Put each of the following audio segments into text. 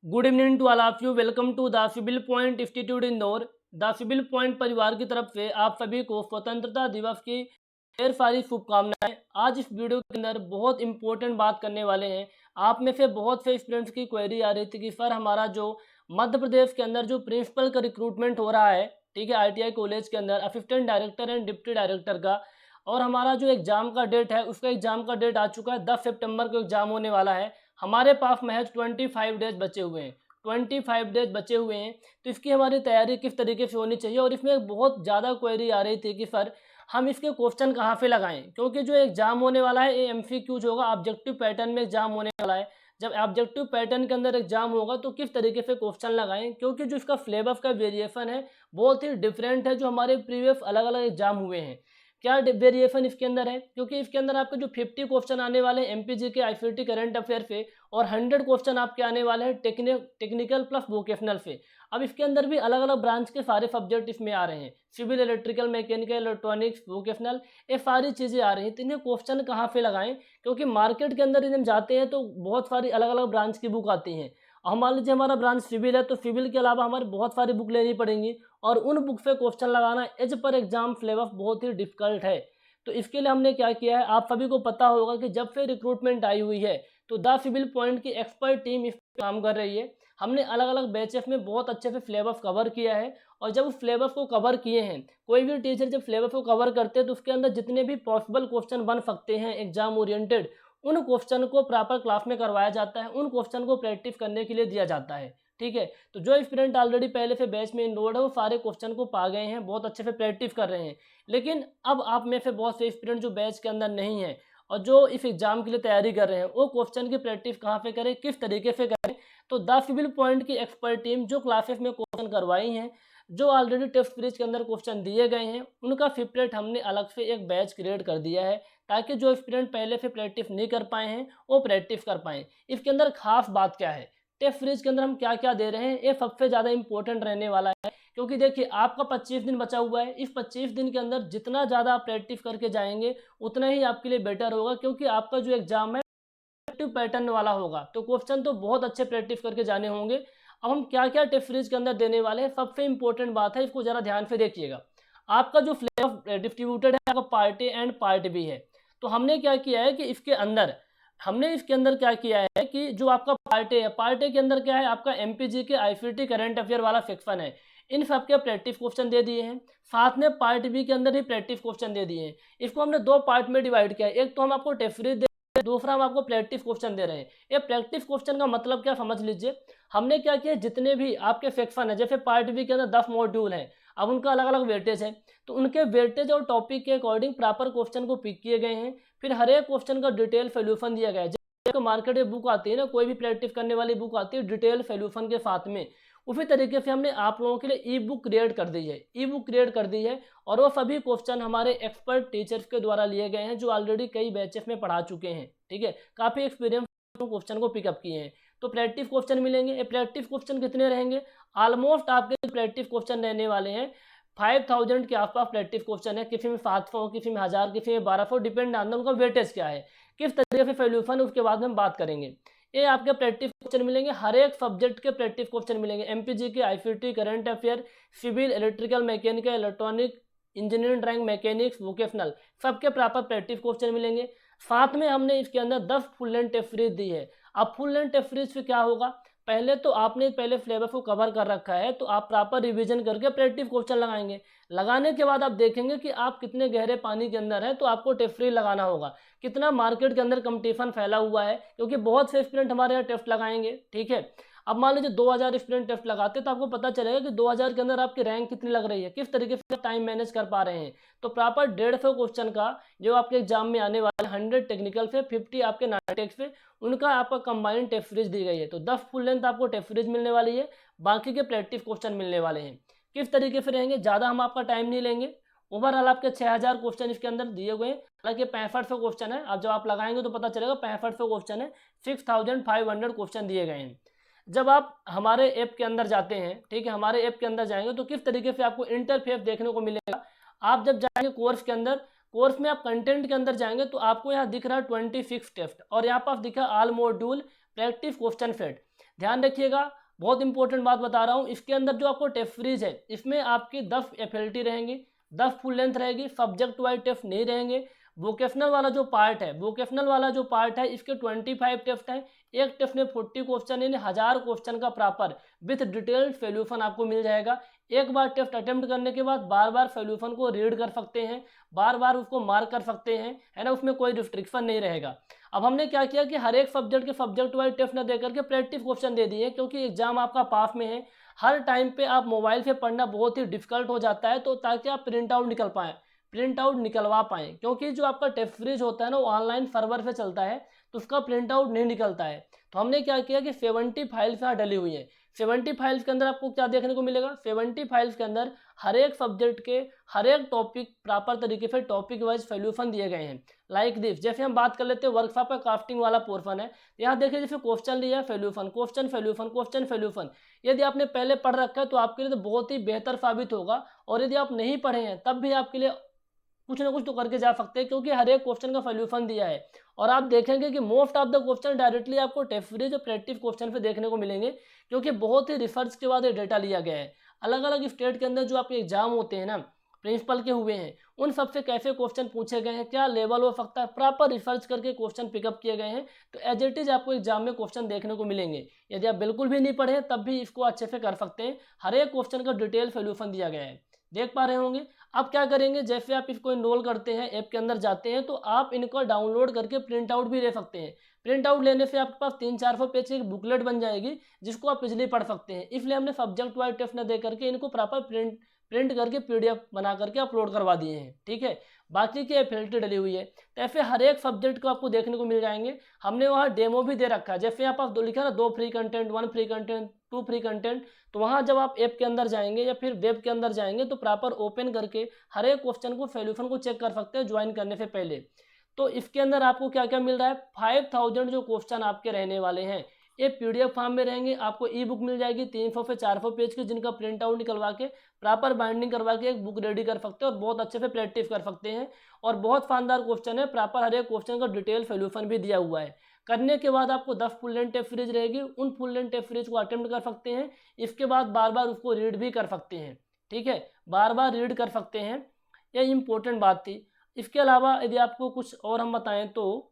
Good evening to all of you. Welcome to the civil point institute Indore. The civil point परिवार की तरफ से आप सभी को स्वतंत्रता दिवस की ढेर सारी शुभकामनाएं। आज इस वीडियो के अंदर बहुत इंपॉर्टेंट बात करने वाले हैं। आप में से बहुत से स्टूडेंट्स की क्वेरी आ रही थी कि सर हमारा जो मध्य प्रदेश के अंदर जो प्रिंसिपल का रिक्रूटमेंट हो रहा है, ठीक है, ITI कॉलेज के अंदर assistant director and deputy director का, और हमारा जो एग्ज़ाम का डेट है उसका एग्ज़ाम का डेट आ चुका है। 10 सितंबर को एग्ज़ाम होने वाला है। हमारे पास महज 25 डेज बचे हुए हैं। 25 डेज बचे हुए हैं, तो इसकी हमारी तैयारी किस तरीके से होनी चाहिए। और इसमें बहुत ज़्यादा क्वेरी आ रही थी कि सर हम इसके क्वेश्चन कहाँ से लगाएं, क्योंकि जो एग्ज़ाम होने वाला है ये MCQs होगा, ऑब्जेक्टिव पैटर्न में एग्ज़ाम होने वाला है। जब ऑब्जेक्टिव पैटर्न के अंदर एग्ज़ाम होगा तो किस तरीके से क्वेश्चन लगाएं, क्योंकि जो इसका सिलेबस का वेरिएशन है बहुत ही डिफरेंट है जो हमारे प्रीवियस अलग अलग एग्जाम हुए हैं। क्या वेरिएशन इसके अंदर है, क्योंकि इसके अंदर आपके जो 50 क्वेश्चन आने वाले हैं MPG के ICT करंट अफेयर से, और 100 क्वेश्चन आपके आने वाले हैं टेक्निकल प्लस वोकेशनल से। अब इसके अंदर भी अलग अलग ब्रांच के सारे सब्जेक्ट इसमें आ रहे हैं, civil, electrical, mechanical, electronics, vocational, ये सारी चीज़ें आ रही हैं। तो इन्हें क्वेश्चन कहाँ से लगाएं, क्योंकि मार्केट के अंदर इन्हें जाते हैं तो बहुत सारी अलग अलग ब्रांच की बुक आती हैं। अब मान लीजिए हमारा ब्रांच सिविल है तो सिविल के अलावा हमारे बहुत सारी बुक लेनी पड़ेंगी, और उन बुक से क्वेश्चन लगाना एज पर एग्जाम सिलेबस बहुत ही डिफिकल्ट है। तो इसके लिए हमने क्या किया है, आप सभी को पता होगा कि जब से रिक्रूटमेंट आई हुई है तो द सिविल पॉइंट की एक्सपर्ट टीम इस पे काम कर रही है। हमने अलग अलग बैचेस में बहुत अच्छे से सिलेबस कवर किया है, और जब उस सिलेबस को कवर किए हैं, कोई भी टीचर जब सिलेबस को कवर करते हैं तो उसके अंदर जितने भी पॉसिबल क्वेश्चन बन सकते हैं एग्जाम ओरिएंटेड, उन क्वेश्चन को प्रॉपर क्लास में करवाया जाता है, उन क्वेश्चन को प्रैक्टिस करने के लिए दिया जाता है। ठीक है, तो जो स्टूडेंट ऑलरेडी पहले से बैच में इनरोल्ड है वो सारे क्वेश्चन को पा गए हैं, बहुत अच्छे से प्रैक्टिस कर रहे हैं। लेकिन अब आप में से बहुत से स्टूडेंट जो बैच के अंदर नहीं है और जो इस एग्जाम के लिए तैयारी कर रहे हैं, वो क्वेश्चन की प्रैक्टिस कहाँ पे करें, किस तरीके से करें। तो द सिविल पॉइंट की एक्सपर्ट टीम जो क्लासेस में क्वेश्चन करवाई हैं, जो ऑलरेडी टेस्ट सीरीज के अंदर क्वेश्चन दिए गए हैं, उनका सेपरेट हमने अलग से एक बैच क्रिएट कर दिया है, ताकि जो स्टूडेंट पहले से प्रैक्टिस नहीं कर पाए हैं वो प्रैक्टिस कर पाएँ। इसके अंदर खास बात क्या है, टेस्ट सीरीज के अंदर हम क्या क्या दे रहे हैं, ये सबसे ज़्यादा इंपॉर्टेंट रहने वाला है। क्योंकि देखिए आपका 25 दिन बचा हुआ है, इस 25 दिन के अंदर जितना ज़्यादा आप प्रैक्टिस करके जाएंगे उतना ही आपके लिए बेटर होगा, क्योंकि आपका जो एग्जाम है ऑब्जेक्टिव पैटर्न वाला होगा, तो क्वेश्चन तो बहुत अच्छे प्रैक्टिस करके जाने होंगे। अब हम क्या क्या टेस्ट सीरीज के अंदर देने वाले हैं, सबसे इंपॉर्टेंट बात है, इसको ज़रा ध्यान से देखिएगा। आपका जो सिलेबस डिस्ट्रीब्यूटेड है आपका part A and part B है। तो हमने क्या किया है कि इसके अंदर क्या किया है कि जो आपका पार्ट ए है, पार्ट ए के अंदर क्या है, आपका MPG के ICT करंट अफेयर वाला सेक्शन है, इन सब के प्रैक्टिस क्वेश्चन दे दिए हैं। साथ में पार्ट बी के अंदर ही प्रैक्टिस क्वेश्चन दे दिए हैं। इसको हमने दो पार्ट में डिवाइड किया है, एक तो हम आपको टेस्ट सीरीज दे रहे हैं, दूसरा हम आपको प्रैक्टिस क्वेश्चन दे रहे हैं। ये प्रैक्टिस क्वेश्चन का मतलब क्या समझ लीजिए। हमने क्या किया, जितने भी आपके सेक्शन है, जैसे पार्ट बी के अंदर 10 मॉड्यूल हैं, अब उनका अलग अलग वेटेज है, तो उनके वेटेज और टॉपिक के अकॉर्डिंग प्रॉपर क्वेश्चन को पिक किए गए हैं। फिर हर एक क्वेश्चन का डिटेल सोल्यूशन दिया गया है। जब मार्केट में बुक आती है ना, कोई भी प्रैक्टिस करने वाली बुक आती है डिटेल सोल्यूशन के साथ में, उसी तरीके से हमने आप लोगों के लिए ई बुक क्रिएट कर दी है, और वो सभी क्वेश्चन हमारे एक्सपर्ट टीचर्स के द्वारा लिए गए हैं जो ऑलरेडी कई बैचेस में पढ़ा चुके हैं। ठीक है, काफ़ी एक्सपीरियंस क्वेश्चन को पिकअप किए हैं। तो प्रैक्टिस क्वेश्चन मिलेंगे। ये प्रैक्टिस क्वेश्चन कितने रहेंगे, ऑलमोस्ट आपके प्रैक्टिस क्वेश्चन रहने वाले हैं 5000 के आसपास प्रैक्टिस क्वेश्चन है। किसी में 700, किसी में 1000, किसी में 1200, डिपेंड ऑन उनका वेटेज क्या है, किस तरीके से सोल्यूशन है, उसके बाद में हम बात करेंगे। ये आपके प्रैक्टिस क्वेश्चन मिलेंगे, हर एक सब्जेक्ट के प्रैक्टिस क्वेश्चन मिलेंगे, MPG के, ICT current affair, civil, electrical, mechanical, electronic, engineering drawing, mechanics, vocational, सबके प्रॉपर प्रैक्टिस क्वेश्चन मिलेंगे। साथ में हमने इसके अंदर 10 फुल लेंथ टेस्ट सीरीज दी है। अब फुल लेंथ टेस्ट सीरीज से क्या होगा, पहले तो आपने सिलेबस को कवर कर रखा है, तो आप प्रॉपर रिवीजन करके प्रैक्टिस क्वेश्चन लगाएंगे। लगाने के बाद आप देखेंगे कि आप कितने गहरे पानी के अंदर है, तो आपको टेस्ट सीरीज लगाना होगा। कितना मार्केट के अंदर कंपटीशन फैला हुआ है, क्योंकि बहुत से स्टूडेंट हमारे यहाँ टेस्ट लगाएंगे। ठीक है, अब मान लीजिए 2000 स्टूडेंट टेस्ट लगाते तो आपको पता चलेगा कि 2000 के अंदर आपकी रैंक कितनी लग रही है, किस तरीके से टाइम मैनेज कर पा रहे हैं। तो प्रॉपर 150 क्वेश्चन का जो आपके एग्जाम में आने वाले 100 टेक्निकल से, 50 आपके नॉन टेक से, उनका आपका कंबाइंड टेस्ट सीरीज दी गई है। तो 10 फुल लेंथ आपको टेस्ट सीरीज मिलने वाली है, बाकी के प्रैक्टिस क्वेश्चन मिलने वाले हैं। किस तरीके से रहेंगे, ज़्यादा हम आपका टाइम नहीं लेंगे। ओवरऑल आपके 6000 क्वेश्चन इसके अंदर दिए हुए हैं, हालांकि 6500 क्वेश्चन है। अब जब आप लगाएंगे तो पता चलेगा 6500 क्वेश्चन है, 6500 क्वेश्चन दिए गए हैं। जब आप हमारे ऐप के अंदर जाते हैं, ठीक है, हमारे ऐप के अंदर जाएंगे तो किस तरीके से आपको इंटरफेस देखने को मिलेगा। आप जब जाएंगे कोर्स के अंदर, कोर्स में आप कंटेंट के अंदर जाएंगे तो आपको यहाँ दिख रहा है 26 टेस्ट, और यहाँ पर दिखा all module practice question set. ध्यान रखिएगा, बहुत इंपॉर्टेंट बात बता रहा हूँ। इसके अंदर जो आपको टेस्ट सीरीज है इसमें आपकी 10 एफएलटी रहेंगी, 10 फुल लेंथ रहेगी, सब्जेक्ट वाइज टेस्ट नहीं रहेंगे। वोकेशनल वाला जो पार्ट है इसके 25 टेस्ट हैं। एक टेस्ट में 40 क्वेश्चन यानी 1000 क्वेश्चन का प्रॉपर विथ डिटेल्ड सॉल्यूशन आपको मिल जाएगा। एक बार टेस्ट अटेम्प्ट करने के बाद बार बार सॉल्यूशन को रीड कर सकते हैं, बार बार उसको मार्क कर सकते हैं, है ना, उसमें कोई रिस्ट्रिक्शन नहीं रहेगा। अब हमने क्या किया कि हर एक सब्जेक्ट के सब्जेक्ट वाइज टेस्ट न दे करके प्रैक्टिस क्वेश्चन दे दिए, क्योंकि एग्जाम आपका पास में है। हर टाइम पे आप मोबाइल से पढ़ना बहुत ही डिफिकल्ट हो जाता है, तो ताकि आप प्रिंट आउट निकलवा पाएँ, क्योंकि जो आपका टेस्ट सीरीज होता है ना वो ऑनलाइन सर्वर पे चलता है, तो उसका प्रिंट आउट नहीं निकलता है। तो हमने क्या किया कि 70 फाइल्स यहाँ डली हुई हैं। 70 फाइल्स के अंदर आपको क्या देखने को मिलेगा, 70 फाइल्स के अंदर हर एक सब्जेक्ट के हर एक टॉपिक प्रॉपर तरीके से टॉपिक वाइज सॉल्यूशन दिए गए हैं। लाइक दिस, जैसे हम बात कर लेते हैं वर्कशॉप का क्राफ्टिंग वाला पोर्शन है, यहाँ देखिए जैसे क्वेश्चन लिया है सॉल्यूशन, क्वेश्चन सॉल्यूशन। यदि आपने पहले पढ़ रखा है तो आपके लिए तो बहुत ही बेहतर साबित होगा, और यदि आप नहीं पढ़े हैं तब भी आपके लिए कुछ ना कुछ तो करके जा सकते हैं, क्योंकि हर एक क्वेश्चन का सॉल्यूशन दिया है। और आप देखेंगे कि most of the question directly आपको टेस्ट सीरीज और प्रैक्टिस क्वेश्चन पे देखने को मिलेंगे, क्योंकि बहुत ही रिसर्च के बाद ये डेटा लिया गया है। अलग अलग स्टेट के अंदर जो आपके एग्जाम होते हैं ना, प्रिंसिपल के हुए हैं, उन सबसे कैसे क्वेश्चन पूछे गए हैं, क्या लेवल हो सकता है, प्रॉपर रिसर्च करके क्वेश्चन पिकअप किए गए हैं। तो एज इट इज आपको एग्जाम में क्वेश्चन देखने को मिलेंगे। यदि आप बिल्कुल भी नहीं पढ़े तब भी इसको अच्छे से कर सकते हैं, हर एक क्वेश्चन का डिटेल सोल्यूशन दिया गया है, देख पा रहे होंगे। अब क्या करेंगे, जैसे आप इसको इनरोल करते हैं, ऐप के अंदर जाते हैं, तो आप इनको डाउनलोड करके प्रिंट आउट भी ले सकते हैं। प्रिंट आउट लेने से आपके पास 300-400 पेज की एक बुकलेट बन जाएगी, जिसको आप इजीली पढ़ सकते हैं। इसलिए हमने सब्जेक्ट वाइज टेस्ट न दे करके इनको प्रॉपर प्रिंट करके पीडीएफ बना करके अपलोड करवा दिए हैं, ठीक है। बाकी की एफएलटी डली हुई है, तो ऐसे हर एक सब्जेक्ट को आपको देखने को मिल जाएंगे। हमने वहाँ डेमो भी दे रखा है, जैसे यहाँ पर लिखा ना 2 free content, 1 free content, 2 free content, तो वहाँ जब आप ऐप के अंदर जाएंगे या फिर वेब के अंदर जाएंगे तो प्रॉपर ओपन करके हर एक क्वेश्चन को सॉल्यूशन को चेक कर सकते हैं ज्वाइन करने से पहले। तो इसके अंदर आपको क्या क्या मिल रहा है, 5000 जो क्वेश्चन आपके रहने वाले हैं ये पीडीएफ फॉर्म में रहेंगे। आपको ई बुक मिल जाएगी 300 से 400 पेज की, जिनका प्रिंट आउट निकलवा के प्रॉपर बाइंडिंग करवा के एक बुक रेडी कर सकते हैं और बहुत अच्छे से प्रैक्टिस कर सकते हैं। और बहुत शानदार क्वेश्चन है, प्रॉपर हर एक क्वेश्चन का डिटेल सोल्यूशन भी दिया हुआ है। करने के बाद आपको 10 फुल लेंथ टेस्ट सीरीज रहेगी, उन फुल लेंथ टेस्ट सीरीज को अटेम्प्ट कर सकते हैं। इसके बाद बार बार उसको रीड भी कर सकते हैं, ठीक है, बार बार रीड कर सकते हैं। यह इंपॉर्टेंट बात थी। इसके अलावा यदि आपको कुछ और हम बताएं तो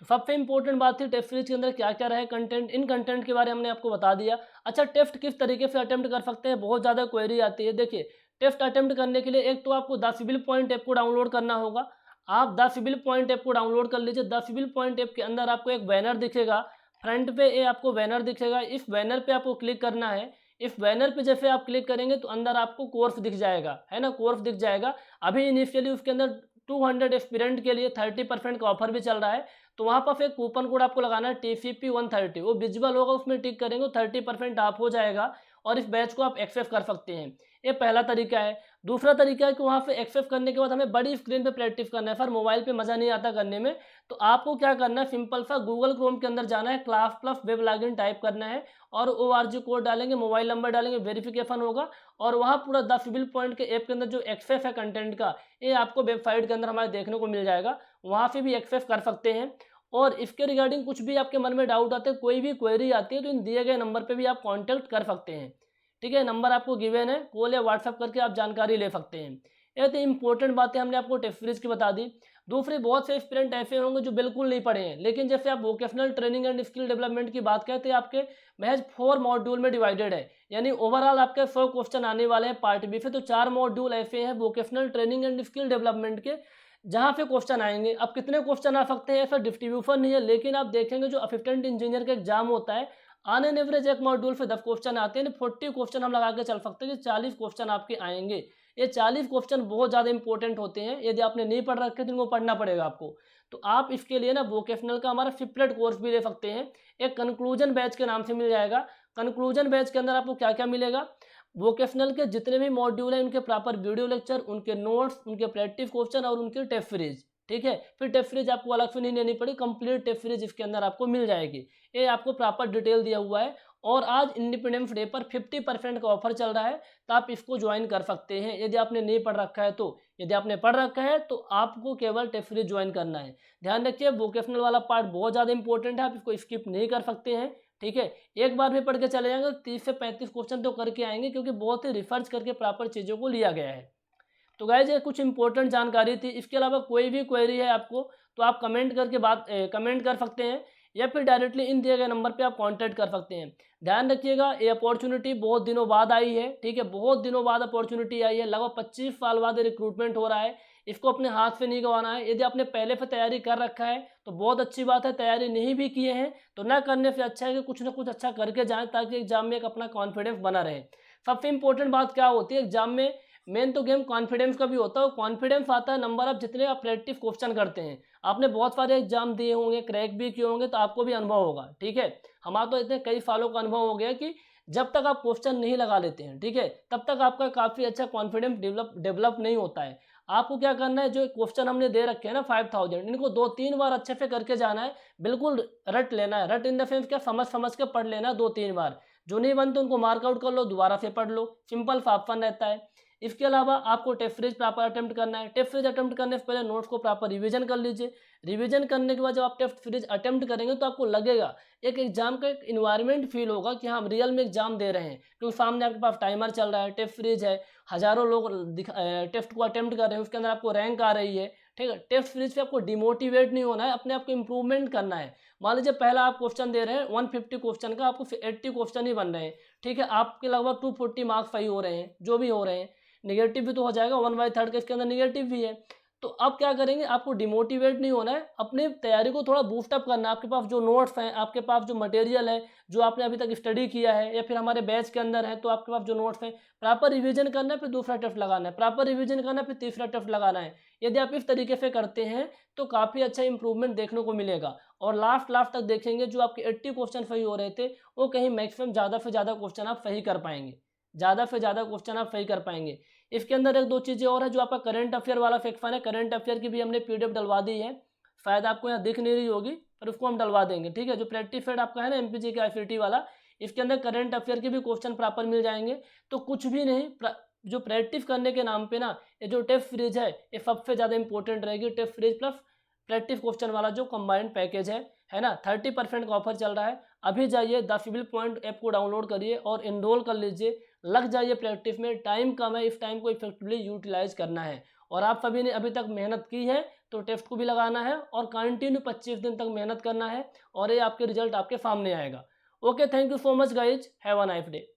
सबसे इंपॉर्टेंट बात थी टेस्ट सीरीज के अंदर क्या क्या रहे कंटेंट। इन कंटेंट के बारे में हमने आपको बता दिया। अच्छा, टेस्ट किस तरीके से अटेम्प्ट कर सकते हैं, बहुत ज़्यादा क्वेरी आती है। देखिए, टेस्ट अटेम्प्ट करने के लिए एक तो आपको द सिविल पॉइंट ऐप को डाउनलोड करना होगा। आप द सिविल पॉइंट ऐप को डाउनलोड कर लीजिए। द सिविल पॉइंट ऐप के अंदर आपको एक बैनर दिखेगा, फ्रंट पे ये आपको बैनर दिखेगा। इस बैनर पे आपको क्लिक करना है। इस बैनर पे जैसे आप क्लिक करेंगे तो अंदर आपको कोर्स दिख जाएगा, है ना, कोर्स दिख जाएगा। अभी इनिशियली उसके अंदर 200 एस्पिरेंट के लिए 30% का ऑफर भी चल रहा है। तो वहाँ पर एक कूपन कोड आपको लगाना है TCP 130, वो विजिबल होगा, उसमें टिक करेंगे 30% ऑफ हो जाएगा और इस बैच को आप एक्सेस कर सकते हैं। ये पहला तरीका है। दूसरा तरीका है कि वहाँ पे एक्सेस करने के बाद हमें बड़ी स्क्रीन पे प्रैक्टिस करना है, पर मोबाइल पे मज़ा नहीं आता करने में। तो आपको क्या करना है, सिंपल सा गूगल क्रोम के अंदर जाना है, class plus web login type करना है और ORG कोड डालेंगे, मोबाइल नंबर डालेंगे, वेरिफिकेशन होगा और वहाँ पूरा द सिविल पॉइंट के ऐप के अंदर जो एक्सेस है कंटेंट का, ये आपको वेबसाइट के अंदर हमारे देखने को मिल जाएगा। वहाँ से भी एक्सेस कर सकते हैं। और इसके रिगार्डिंग कुछ भी आपके मन में डाउट आते हैं, कोई भी क्वेरी आती है, तो इन दिए गए नंबर पे भी आप कांटेक्ट कर सकते हैं, ठीक है। नंबर आपको गिवन है, कॉल या व्हाट्सएप करके आप जानकारी ले सकते हैं। ये तो इंपॉर्टेंट बातें हमने आपको टेस्ट सीरीज की बता दी। दूसरे बहुत से एस्पिरेंट ऐसे होंगे जो बिल्कुल नहीं पढ़े हैं, लेकिन जैसे आप vocational training and skill development की बात करते हैं, आपके महज 4 मॉड्यूल में डिवाइडेड है, यानी ओवरऑल आपके 100 क्वेश्चन आने वाले हैं पार्ट बी से। तो 4 मॉड्यूल ऐसे हैं vocational training and skill development के, जहाँ पे क्वेश्चन आएंगे। अब कितने क्वेश्चन आ सकते हैं ऐसा डिस्ट्रीब्यूशन नहीं है, लेकिन आप देखेंगे जो असिस्टेंट इंजीनियर का एग्जाम होता है, ऑन एन एवरेज एक मॉड्यूल पे 10 क्वेश्चन आते हैं। 40 क्वेश्चन हम लगा के चल सकते हैं कि 40 क्वेश्चन आपके आएंगे। ये 40 क्वेश्चन बहुत ज़्यादा इंपॉर्टेंट होते हैं। यदि आपने नहीं पढ़ रखे तो इनको पढ़ना पड़ेगा आपको। तो आप इसके लिए ना वोकेशनल का हमारा सेपरेट कोर्स भी ले सकते हैं, एक कंक्लूजन बैच के नाम से मिल जाएगा। कंक्लूजन बैच के अंदर आपको क्या क्या मिलेगा, वोकेशनल के जितने भी मॉड्यूल हैं उनके प्रॉपर वीडियो लेक्चर, उनके नोट्स, उनके प्रैक्टिस क्वेश्चन और उनकी टेस्ट सीरीज, ठीक है। फिर टेस्ट सीरीज आपको अलग से नहीं लेनी पड़ी, कंप्लीट टेस्ट सीरीज इसके अंदर आपको मिल जाएगी। ये आपको प्रॉपर डिटेल दिया हुआ है। और आज इंडिपेंडेंस डे पर 50% का ऑफर चल रहा है, तो आप इसको ज्वाइन कर सकते हैं यदि आपने नहीं पढ़ रखा है तो। यदि आपने पढ़ रखा है तो आपको केवल टेस्ट सीरीज ज्वाइन करना है। ध्यान रखिए वोकेशनल वाला पार्ट बहुत ज़्यादा इंपॉर्टेंट है, आप इसको स्किप नहीं कर सकते हैं, ठीक है। एक बार में पढ़ के चले जाएंगे 30 से 35 क्वेश्चन तो करके आएंगे, क्योंकि बहुत ही रिसर्च करके प्रॉपर चीज़ों को लिया गया है। तो गाइज ये कुछ इंपॉर्टेंट जानकारी थी। इसके अलावा कोई भी क्वेरी है आपको तो आप कमेंट कर सकते हैं, या फिर डायरेक्टली इन दिए गए नंबर पे आप कांटेक्ट कर सकते हैं। ध्यान रखिएगा ये अपॉर्चुनिटी बहुत दिनों बाद आई है, ठीक है, बहुत दिनों बाद अपॉर्चुनिटी आई है, लगभग 25 साल बाद रिक्रूटमेंट हो रहा है। इसको अपने हाथ से नहीं गंवाना है। यदि आपने पहले से तैयारी कर रखा है तो बहुत अच्छी बात है, तैयारी नहीं भी किए हैं तो ना करने से अच्छा है कि कुछ ना कुछ अच्छा करके जाएं, ताकि एग्जाम में एक अपना कॉन्फिडेंस बना रहे। सबसे इंपॉर्टेंट बात क्या होती है एग्जाम में, मेन तो गेम कॉन्फिडेंस का भी होता है। कॉन्फिडेंस आता है नंबर आप जितने आप प्रैक्टिस क्वेश्चन करते हैं। आपने बहुत सारे एग्जाम दिए होंगे, क्रैक भी किए होंगे, तो आपको भी अनुभव होगा, ठीक है। हमारा तो इतने कई सालों का अनुभव हो गया कि जब तक आप क्वेश्चन नहीं लगा लेते हैं, ठीक है, तब तक आपका काफ़ी अच्छा कॉन्फिडेंस डेवलप नहीं होता है। आपको क्या करना है, जो क्वेश्चन हमने दे रखे हैं ना 5000, इनको 2-3 बार अच्छे से करके जाना है। बिल्कुल रट लेना है, रट इन द सेंस क्या, समझ के पढ़ लेना है 2-3 बार। जो नहीं बनते उनको मार्कआउट कर लो, दोबारा से पढ़ लो, सिंपल फाफन रहता है। इसके अलावा आपको टेस्ट सीरीज प्रॉपर अटेम्प्ट करना है। टेस्ट सीरीज अटेम्प्ट करने से पहले नोट्स को प्रॉपर रिवीजन कर लीजिए। रिवीजन करने के बाद जब आप टेस्ट सीरीज अटेम्प्ट करेंगे तो आपको लगेगा एक एग्जाम का एक इन्वायरमेंट फील होगा कि हाँ हम रियल में एग्जाम दे रहे हैं, क्योंकि सामने आपके पास टाइमर चल रहा है, टेस्ट सीरीज है, हजारों लोग टेस्ट को अटेम्प्ट कर रहे हैं, उसके अंदर आपको रैंक आ रही है, ठीक है। टेस्ट सीरीज पे आपको डिमोटिवेट नहीं होना है, अपने आप को इंप्रूवमेंट करना है। मान लीजिए पहला आप क्वेश्चन दे रहे हैं 150 क्वेश्चन का, आपको 80 क्वेश्चन ही बन रहे हैं, ठीक है, आपके लगभग 240 मार्क्स सही हो रहे हैं, जो भी हो रहे हैं। नेगेटिव भी तो हो जाएगा, 1/3 का इसके अंदर नेगेटिव भी है। तो अब क्या करेंगे, आपको डिमोटिवेट नहीं होना है, अपनी तैयारी को थोड़ा बूस्टअप करना है। आपके पास जो नोट्स हैं, आपके पास जो मटेरियल है, जो आपने अभी तक स्टडी किया है या फिर हमारे बैच के अंदर है, तो आपके पास जो नोट्स हैं प्रॉपर रिवीजन करना है, फिर दूसरा टेस्ट लगाना है, प्रॉपर रिवीजन करना है, फिर तीसरा टेस्ट लगाना है। यदि आप इस तरीके से करते हैं तो काफ़ी अच्छा इंप्रूवमेंट देखने को मिलेगा। और लास्ट तक देखेंगे जो आपके 80 क्वेश्चन सही हो रहे थे, वो कहीं मैक्सिमम ज़्यादा से ज़्यादा क्वेश्चन आप सही कर पाएंगे, ज़्यादा से ज़्यादा क्वेश्चन आप सही कर पाएंगे। इसके अंदर 1-2 चीज़ें और है, जो आपका करंट अफेयर वाला सेक्शन है, करंट अफेयर की भी हमने पीडीएफ डलवा दी है, शायद आपको यहाँ दिख नहीं रही होगी, पर उसको हम डलवा देंगे, ठीक है। जो प्रैक्टिस सेट आपका है ना एमपीजी का ICT वाला, इसके अंदर करंट अफेयर के भी क्वेश्चन प्रॉपर मिल जाएंगे। तो कुछ भी नहीं, जो प्रैक्टिस करने के नाम पे ना, ये जो टेस्ट सीरीज है ये सबसे ज़्यादा इंपॉर्टेंट रहेगी। Test series plus practice question वाला जो कंबाइंड पैकेज है ना, 30% का ऑफर चल रहा है। अभी जाइए द सिविल पॉइंट ऐप को डाउनलोड करिए और इनरोल कर लीजिए, लग जाइए प्रैक्टिस में। टाइम कम है, इस टाइम को इफेक्टिवली यूटिलाइज करना है। और आप सभी ने अभी तक मेहनत की है तो टेस्ट को भी लगाना है और कंटिन्यू 25 दिन तक मेहनत करना है, और ये आपके रिजल्ट आपके सामने आएगा। Okay, thank you so much guys, have a nice day.